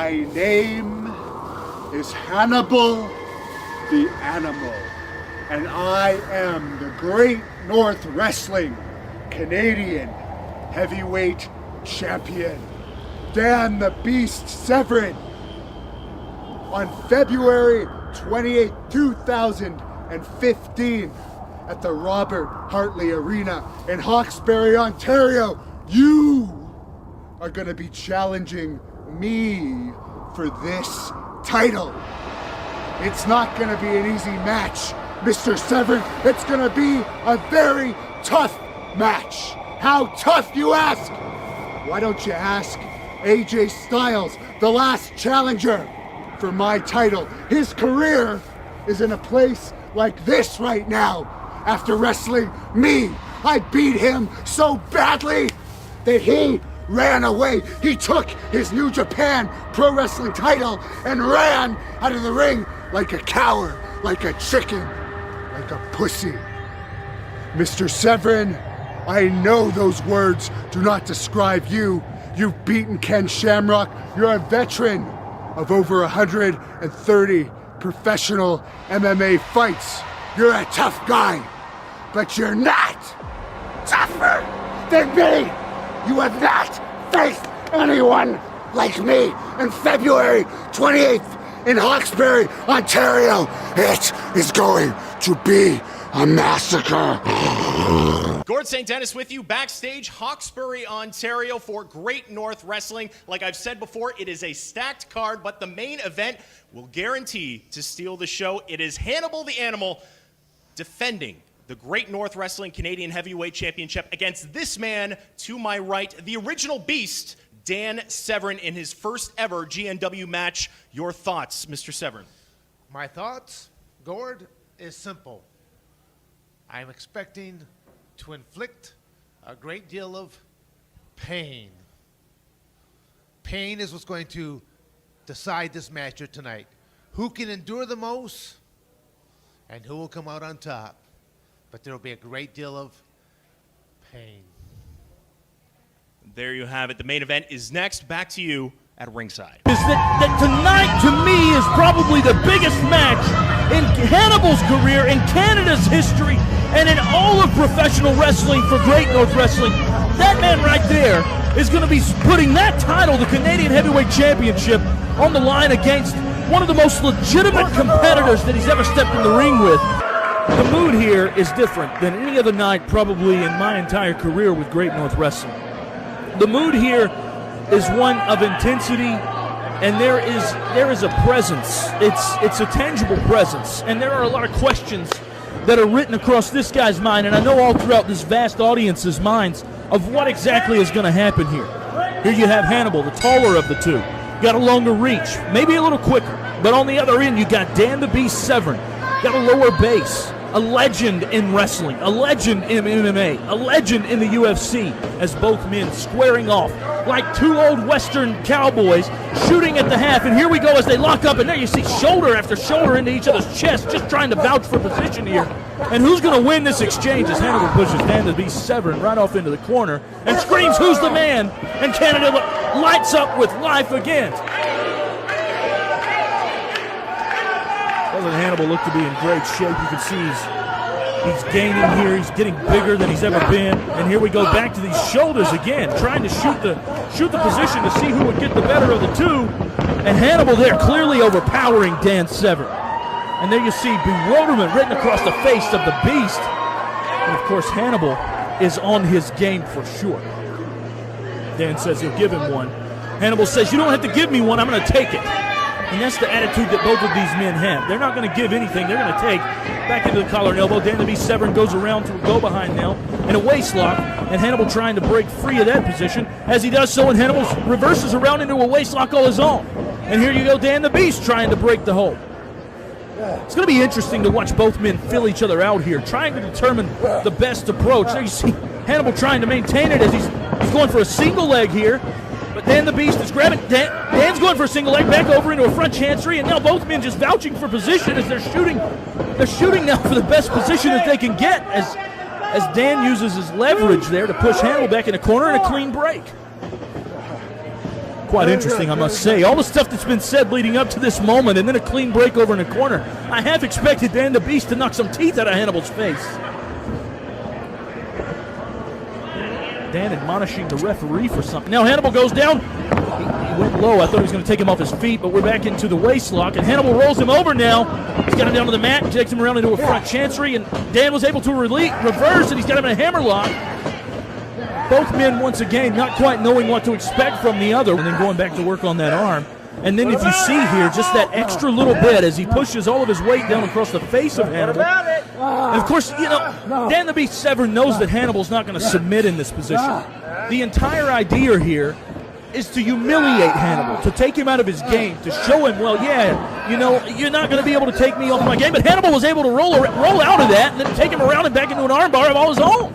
My name is Hannibal the Animal, and I am the Great North Wrestling Canadian Heavyweight Champion, Dan the Beast Severn. On February 28, 2015, at the Robert Hartley Arena in Hawkesbury, Ontario, you are going to be challenging me for this title. It's not going to be an easy match, Mr. Severn. It's going to be a very tough match. How tough, you ask? Why don't you ask AJ Styles, the last challenger for my title? His career is in a place like this right now. After wrestling me, I beat him so badly that he ran away. He took his New Japan Pro Wrestling title and ran out of the ring like a coward, like a chicken, like a pussy. Mr. Severn, I know those words do not describe you. You've beaten Ken Shamrock. You're a veteran of over 130 professional MMA fights. You're a tough guy, but you're not tougher than me. You have not faced anyone like me. In February 28th in Hawkesbury, Ontario, it is going to be a massacre. Gord St. Dennis with you backstage, Hawkesbury, Ontario for Great North Wrestling. Like I've said before, it is a stacked card, but the main event will guarantee to steal the show. It is Hannibal the Animal defending the Great North Wrestling Canadian Heavyweight Championship against this man to my right, the original beast, Dan Severn, in his first ever GNW match. Your thoughts, Mr. Severn? My thoughts, Gord, is simple. I'm expecting to inflict a great deal of pain. Pain is what's going to decide this match here tonight. Who can endure the most and who will come out on top. But there will be a great deal of pain. There you have it. The main event is next. Back to you at ringside. Is that tonight, to me, is probably the biggest match in Hannibal's career, in Canada's history, and in all of professional wrestling for Great North Wrestling. That man right there is going to be putting that title, the Canadian Heavyweight Championship, on the line against one of the most legitimate competitors that he's ever stepped in the ring with. The mood here is different than any other night probably in my entire career with Great North Wrestling. The mood here is one of intensity, and there is a presence. It's a tangible presence, and there are a lot of questions that are written across this guy's mind, and I know all throughout this vast audience's minds of what exactly is going to happen here. Here you have Hannibal, the taller of the two, got a longer reach, maybe a little quicker, but on the other end you got Dan the Beast Severn, got a lower base. A legend in wrestling, a legend in MMA, a legend in the UFC, as both men squaring off like two old Western cowboys shooting at the half. And here we go as they lock up, and there you see shoulder after shoulder into each other's chest, just trying to vouch for position here. And who's going to win this exchange as Hannibal pushes Dan the Beast Severn right off into the corner and screams, "Who's the man?" And Canada lights up with life again. Doesn't Hannibal look to be in great shape? You can see he's gaining here. He's getting bigger than he's ever been. And here we go back to these shoulders again, trying to shoot the position to see who would get the better of the two. And Hannibal there clearly overpowering Dan Severn. And there you see bewilderment written across the face of the Beast. And of course Hannibal is on his game for sure. Dan says he'll give him one. Hannibal says, "You don't have to give me one, I'm going to take it." And that's the attitude that both of these men have. They're not going to give anything. They're going to take back into the collar and elbow. Dan the Beast Severn goes around to a go-behind now in a waist lock, and Hannibal trying to break free of that position. As he does so, and Hannibal reverses around into a waist lock all his own. And here you go, Dan the Beast trying to break the hold. It's going to be interesting to watch both men fill each other out here, trying to determine the best approach. There you see Hannibal trying to maintain it as he's going for a single leg here. But Dan the Beast is grabbing. Dan's going for a single leg, back over into a front chancery, and now both men just vouching for position as they're shooting. They're shooting now for the best position that they can get as Dan uses his leverage there to push Hannibal back in the corner and a clean break. Quite interesting, I must say. All the stuff that's been said leading up to this moment, and then a clean break over in the corner. I have expected Dan the Beast to knock some teeth out of Hannibal's face. Dan admonishing the referee for something. Now Hannibal goes down. He went low. I thought he was going to take him off his feet, but we're back into the waist lock, and Hannibal rolls him over now. He's got him down to the mat, takes him around into a front chancery, and Dan was able to reverse, and he's got him in a hammer lock. Both men, once again, not quite knowing what to expect from the other, and then going back to work on that arm. And then if you see here, just that extra little bit as he pushes all of his weight down across the face of Hannibal. And of course, you know, Dan the Beast Severn knows that Hannibal's not going to submit in this position. The entire idea here is to humiliate Hannibal, to take him out of his game, to show him, well, yeah, you know, you're not going to be able to take me off my game. But Hannibal was able to roll out of that and then take him around and back into an armbar of all his own.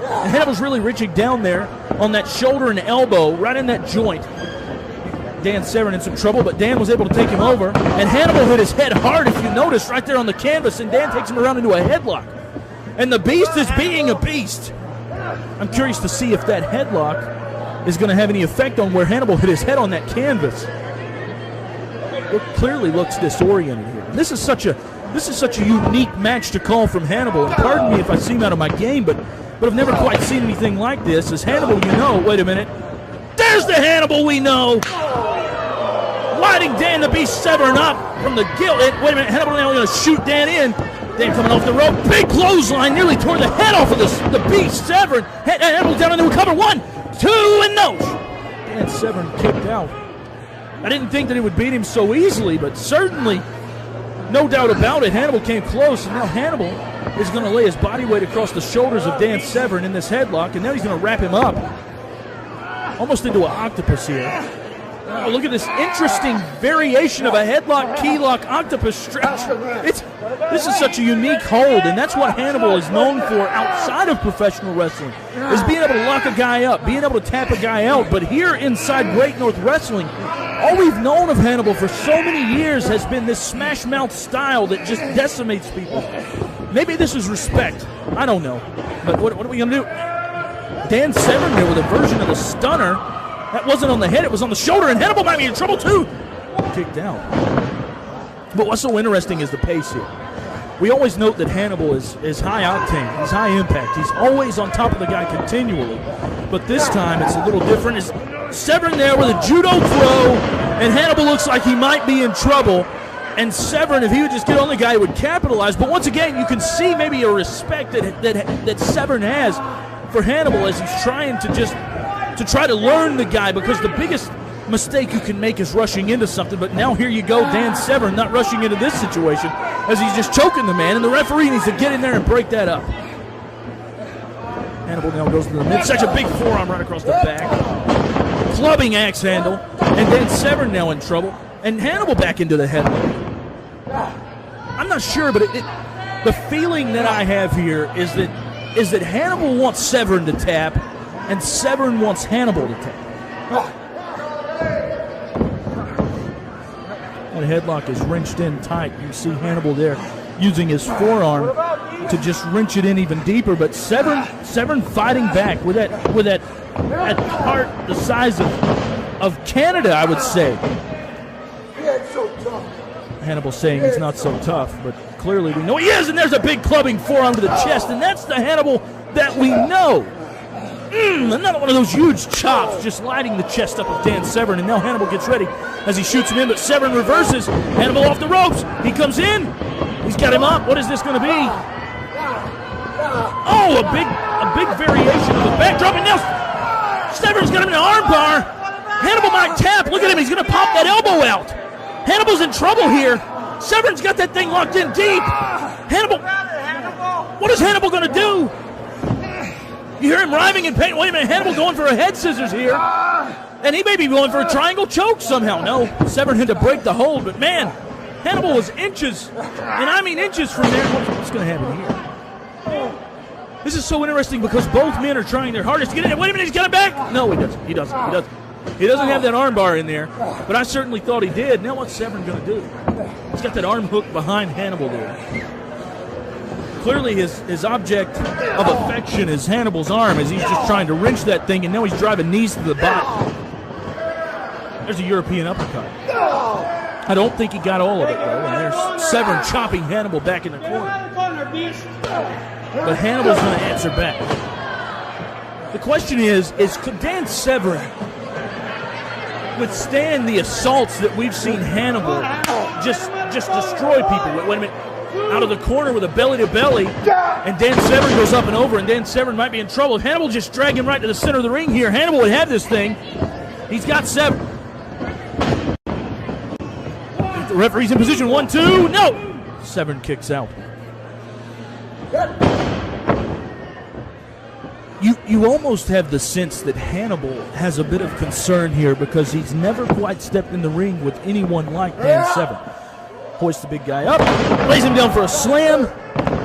And Hannibal's really reaching down there on that shoulder and elbow, right in that joint. Dan Severn in some trouble, but Dan was able to take him over. And Hannibal hit his head hard, if you notice, right there on the canvas, and Dan takes him around into a headlock. And the Beast is being a beast. I'm curious to see if that headlock is going to have any effect on where Hannibal hit his head on that canvas. It clearly looks disoriented here. And this is such a unique match to call from Hannibal. And pardon me if I seem out of my game, but I've never quite seen anything like this. As Hannibal, you know, wait a minute. There's the Hannibal we know. Lighting Dan the Beast Severn up from the gill. Wait a minute, Hannibal now going to shoot Dan in. Dan coming off the rope. Big clothesline, nearly tore the head off of the Beast Severn. Hannibal down into a cover. 1, 2, and no. Dan Severn kicked out. I didn't think that it would beat him so easily, but certainly, no doubt about it, Hannibal came close, and now Hannibal is going to lay his body weight across the shoulders of Dan Severn in this headlock, and now he's going to wrap him up almost into an octopus here. Oh, look at this interesting variation of a headlock, key lock, octopus stretch. This is such a unique hold, and that's what Hannibal is known for outside of professional wrestling, is being able to lock a guy up, being able to tap a guy out. But here inside Great North Wrestling, all we've known of Hannibal for so many years has been this smash mouth style that just decimates people. Maybe this is respect. I don't know. But what are we going to do? Dan Severn there with a version of the stunner. That wasn't on the head, it was on the shoulder, and Hannibal might be in trouble too. Kicked out. But what's so interesting is the pace here. We always note that Hannibal is high octane, he's high impact, he's always on top of the guy continually. But this time it's a little different. It's Severn there with a judo throw, and Hannibal looks like he might be in trouble. And Severn, if he would just get on the guy, would capitalize. But once again, you can see maybe a respect that Severn has for Hannibal as he's trying to try to learn the guy, because the biggest mistake you can make is rushing into something. But now here you go, Dan Severn not rushing into this situation as he's just choking the man, and the referee needs to get in there and break that up. Hannibal now goes to the midsection, big forearm right across the back, clubbing axe handle, and Dan Severn now in trouble, and Hannibal back into the headlock. I'm not sure, but the feeling that I have here is that Hannibal wants Severn to tap, and Severn wants Hannibal to tap. The headlock is wrenched in tight. You see Hannibal there using his forearm to just wrench it in even deeper, but Severn fighting back with that heart the size of Canada, I would say. Hannibal saying he's not so tough, but clearly we know he is, and there's a big clubbing forearm to the chest, and that's the Hannibal that we know. Another one of those huge chops just lighting the chest up of Dan Severn, and now Hannibal gets ready as he shoots him in, but Severn reverses. Hannibal off the ropes. He comes in. He's got him up. What is this going to be? Oh, a big variation of the backdrop, and now Severn's got him in an arm bar. Hannibal might tap. Look at him. He's going to pop that elbow out. Hannibal's in trouble here. Severn's got that thing locked in deep. Hannibal. What is Hannibal going to do? You hear him writhing in pain. Wait a minute, Hannibal going for a head scissors here. And he may be going for a triangle choke somehow. No, Severn had to break the hold, but man, Hannibal was inches, and I mean inches from there. What's going to happen here? This is so interesting because both men are trying their hardest to get in there. Wait a minute, he's got it back. No, he doesn't. He doesn't. He doesn't have that arm bar in there, but I certainly thought he did. Now what's Severn going to do? He's got that arm hook behind Hannibal there. Clearly his object of affection is Hannibal's arm as he's just trying to wrench that thing, and now he's driving knees to the body. There's a European uppercut. I don't think he got all of it, though. And there's Severn chopping Hannibal back in the corner. But Hannibal's going to answer back. The question is could Dan Severn withstand the assaults that we've seen Hannibal just destroy people? Wait a minute. Out of the corner with a belly-to-belly, and Dan Severn goes up and over, and Dan Severn might be in trouble. Hannibal just dragged him right to the center of the ring here. Hannibal would have this thing. He's got Severn. The referee's in position. 1, 2. No! Severn kicks out. You almost have the sense that Hannibal has a bit of concern here because he's never quite stepped in the ring with anyone like Dan Severn. Hoists the big guy up, lays him down for a slam,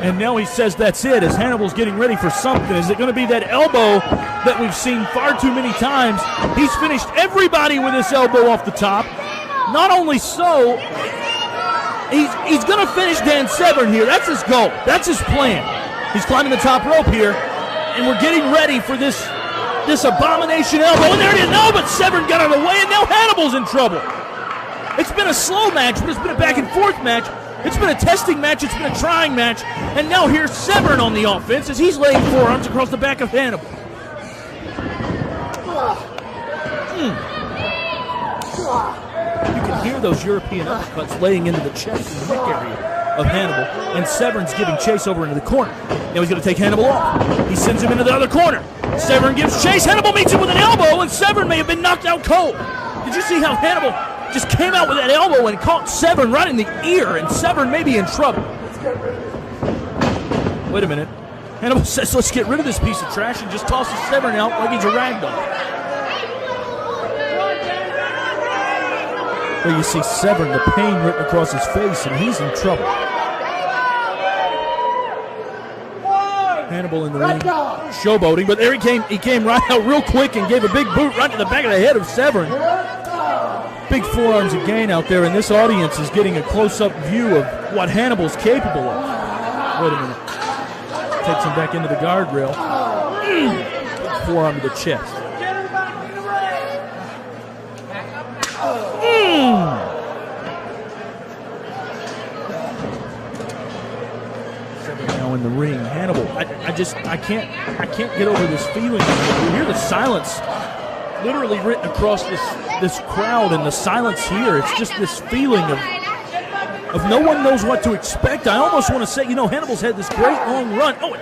and now he says that's it as Hannibal's getting ready for something. Is it going to be that elbow that we've seen far too many times? He's finished everybody with this elbow off the top. Not only so, he's going to finish Dan Severn here. That's his goal. That's his plan. He's climbing the top rope here, and we're getting ready for this abomination elbow. And there it is. No, but Severn got out of the way, and now Hannibal's in trouble. It's been a slow match, but it's been a back-and-forth match. It's been a testing match. It's been a trying match. And now here's Severn on the offense as he's laying forearms across the back of Hannibal. You can hear those European uppercuts laying into the chest and the neck area of Hannibal. And Severn's giving chase over into the corner. Now he's going to take Hannibal off. He sends him into the other corner. Severn gives chase. Hannibal meets him with an elbow, and Severn may have been knocked out cold. Did you see how Hannibal just came out with that elbow and caught Severn right in the ear, and Severn may be in trouble. Wait a minute. Hannibal says, let's get rid of this piece of trash, and just tosses Severn out like he's a ragdoll. There you see Severn, the pain written across his face, and he's in trouble. Hannibal in the ring, showboating, but there he came. He came right out real quick and gave a big boot right to the back of the head of Severn. Big forearms again out there, and this audience is getting a close-up view of what Hannibal's capable of. Wait a minute. Takes him back into the guardrail. Forearm to the chest. Severn now in the ring. Hannibal, I can't get over this feeling. You hear the silence literally written across this crowd, and the silence here. It's just this feeling of no one knows what to expect. I almost want to say, Hannibal's had this great long run. Oh,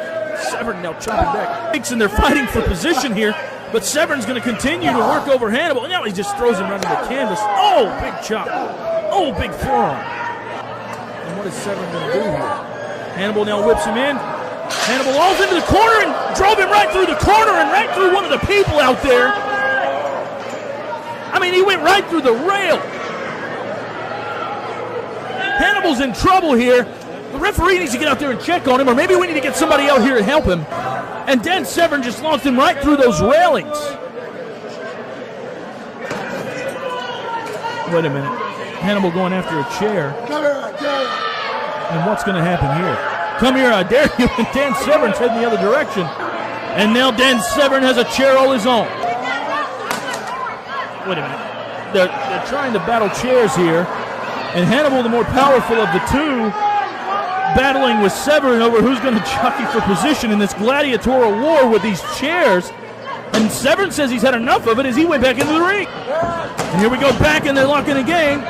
Severn now chopping back. And they're fighting for position here, but Severn's going to continue to work over Hannibal. And now he just throws him right into the canvas. Oh, big chop. Oh, big forearm. And what is Severn going to do here? Hannibal now whips him in. Hannibal off into the corner and drove him right through the corner and right through one of the people out there. I mean, he went right through the rail. Hannibal's in trouble here. The referee needs to get out there and check on him, or maybe we need to get somebody out here to help him. And Dan Severn just launched him right through those railings. Wait a minute. Hannibal going after a chair. And what's going to happen here? Come here, I dare you. And Dan Severn's heading the other direction. And now Dan Severn has a chair all his own. Wait a minute. They're trying to battle chairs here. And Hannibal, the more powerful of the two, battling with Severn over who's going to jockey for position in this gladiatorial war with these chairs. And Severn says he's had enough of it as he went back into the ring. And here we go back, and they're locking again.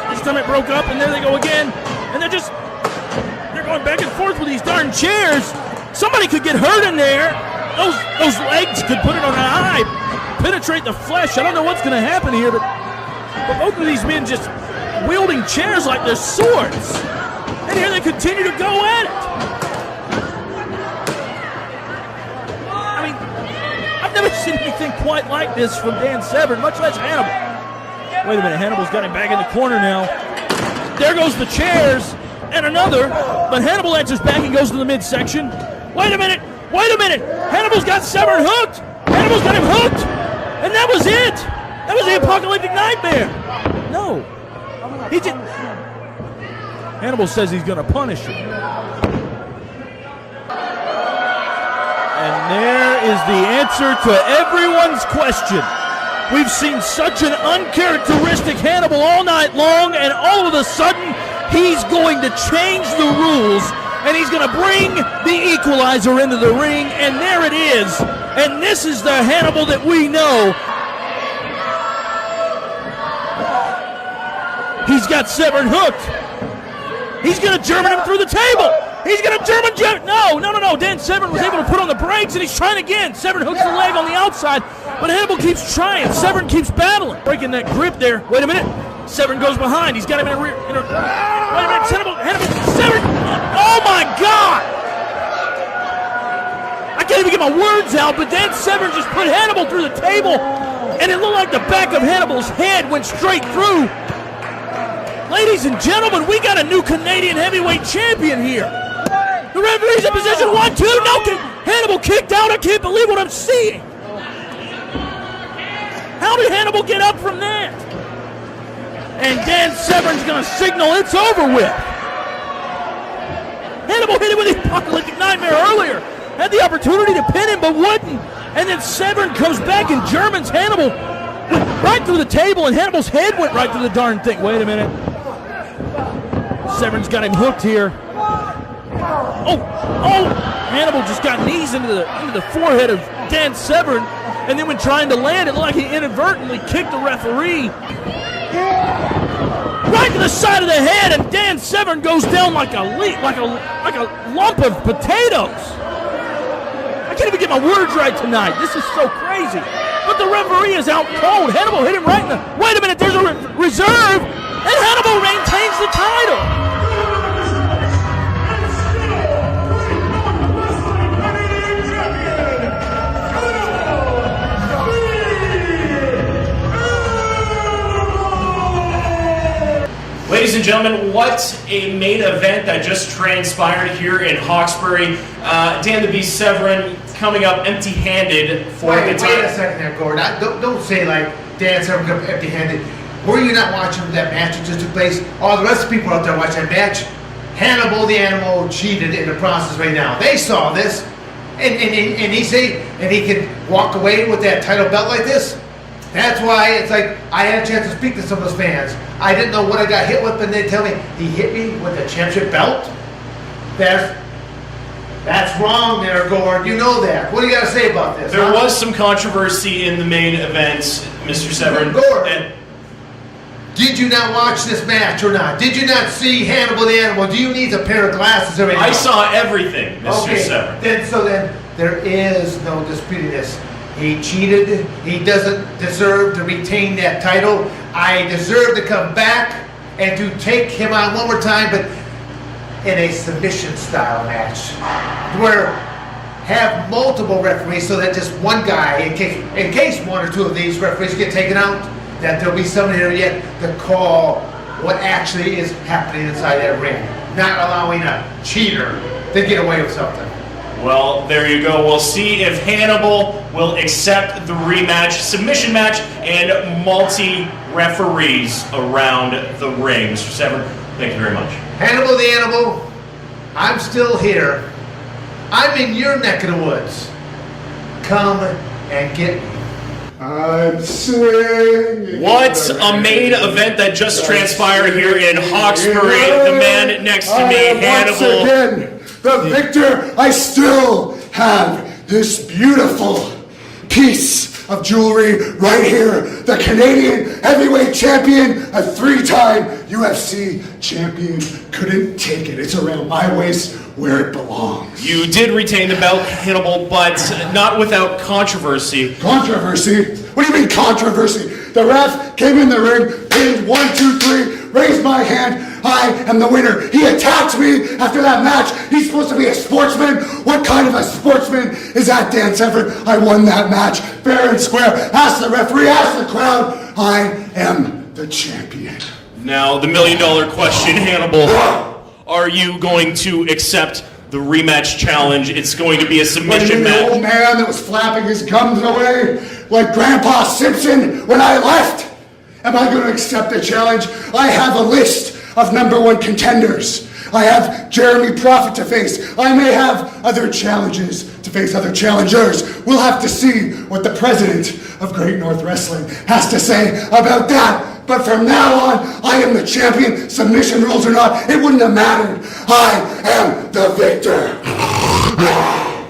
This time it broke up, and there they go again. And they're going back and forth with these darn chairs. Somebody could get hurt in there. Those legs could put it on an eye, penetrate the flesh. I don't know what's going to happen here, but both of these men just wielding chairs like they're swords. And here they continue to go at it. I mean, I've never seen anything quite like this from Dan Severn, much less Hannibal. Wait a minute, Hannibal's got him back in the corner now. There goes the chairs, and another, but Hannibal answers back and goes to the midsection. Wait a minute, Hannibal's got Severn hooked. Hannibal's got him hooked, and that was it. That was the apocalyptic nightmare. No, he did. Hannibal says he's going to punish him. And there is the answer to everyone's question. We've seen such an uncharacteristic Hannibal all night long, and all of a sudden, he's going to change the rules, and he's going to bring the equalizer into the ring, and there it is. And this is the Hannibal that we know. He's got Severn hooked. He's going to German him through the table. He's going to German. No. Dan Severn was able to put on the brakes, and he's trying again. Severn hooks the leg on the outside, but Hannibal keeps trying. Severn keeps battling. Breaking that grip there. Wait a minute. Severn goes behind. He's got him in a rear. Wait a minute. Hannibal. Severn. Oh, my God. I can't even get my words out, but Dan Severn just put Hannibal through the table, and it looked like the back of Hannibal's head went straight through. Ladies and gentlemen, we got a new Canadian heavyweight champion here. The referee's in position. 1, 2. No, Hannibal kicked out. I can't believe what I'm seeing. How did Hannibal get up from that? And Dan Severn's going to signal it's over with. Hannibal hit him with the apocalyptic nightmare earlier. Had the opportunity to pin him, but wouldn't. And then Severn comes back and Germans Hannibal right through the table, and Hannibal's head went right through the darn thing. Wait a minute. Severn's got him hooked here. Oh! Hannibal just got knees into the forehead of Dan Severn, and then when trying to land, it looked like he inadvertently kicked the referee right to the side of the head, and Dan Severn goes down like a lump of potatoes. I can't even get my words right tonight. This is so crazy. But the referee is out cold. Hannibal hit him right in the... Wait a minute, there's a reserve, and Hannibal maintains the title. Ladies and gentlemen, what a main event that just transpired here in Hawkesbury. Dan the Beast Severn coming up empty-handed for the title. Wait a second there, Gordon. Don't say like Dan Severn coming up empty-handed. Were you not watching that match that just took place? All the rest of the people out there watching that match, Hannibal the Animal cheated in the process right now. They saw this, and he can walk away with that title belt like this. That's why it's like I had a chance to speak to some of those fans. I didn't know what I got hit with, but they tell me he hit me with a championship belt. That's wrong there, Gord. You know that. What do you got to say about this? There was some controversy in the main event, Mr. Severn. Gord, did you not watch this match or not? Did you not see Hannibal the Animal? Do you need a pair of glasses or anything? I saw everything, Mr. Severn. Then there is no disputing this. He cheated. He doesn't deserve to retain that title. I deserve to come back and to take him on one more time, but in a submission style match where have multiple referees so that just one guy, in case one or two of these referees get taken out, that there'll be somebody there yet to call what actually is happening inside that ring, not allowing a cheater to get away with something. Well, there you go. We'll see if Hannibal will accept the rematch, submission match, and multi-referees around the ring. Mr. Severn, thank you very much. Hannibal the Animal, I'm still here. I'm in your neck of the woods. Come and get me. I'm singing. What a main event that just transpired here in Hawkesbury. The man next to me, Hannibal. Once again, the victor. I still have this beautiful piece of jewelry right here. The Canadian heavyweight champion, a 3-time UFC champion, couldn't take it. It's around my waist where it belongs. You did retain the belt, Hannibal, but not without controversy. Controversy? What do you mean controversy? The ref came in the ring, pinned 1, 2, 3, raised my hand. I am the winner. He attacked me after that match. He's supposed to be a sportsman. What kind of a sportsman is that, Dan Severn? I won that match fair and square. Ask the referee, ask the crowd. I am the champion. Now, the million-dollar question, Hannibal. Are you going to accept the rematch challenge? It's going to be a submission match. The old man that was flapping his gums away like Grandpa Simpson when I left. Am I going to accept the challenge? I have a list of #1 contenders. I have Jeremy Prophet to face. I may have other challenges to face, other challengers. We'll have to see what the president of Great North Wrestling has to say about that. But from now on, I am the champion. Submission rules or not, it wouldn't have mattered. I am the victor.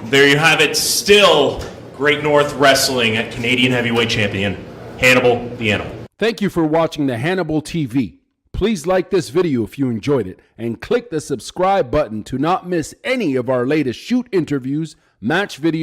There you have it. Still Great North Wrestling at Canadian Heavyweight Champion Hannibal the Animal. Thank you for watching the Hannibal TV. Please like this video if you enjoyed it and click the subscribe button to not miss any of our latest shoot interviews, match videos,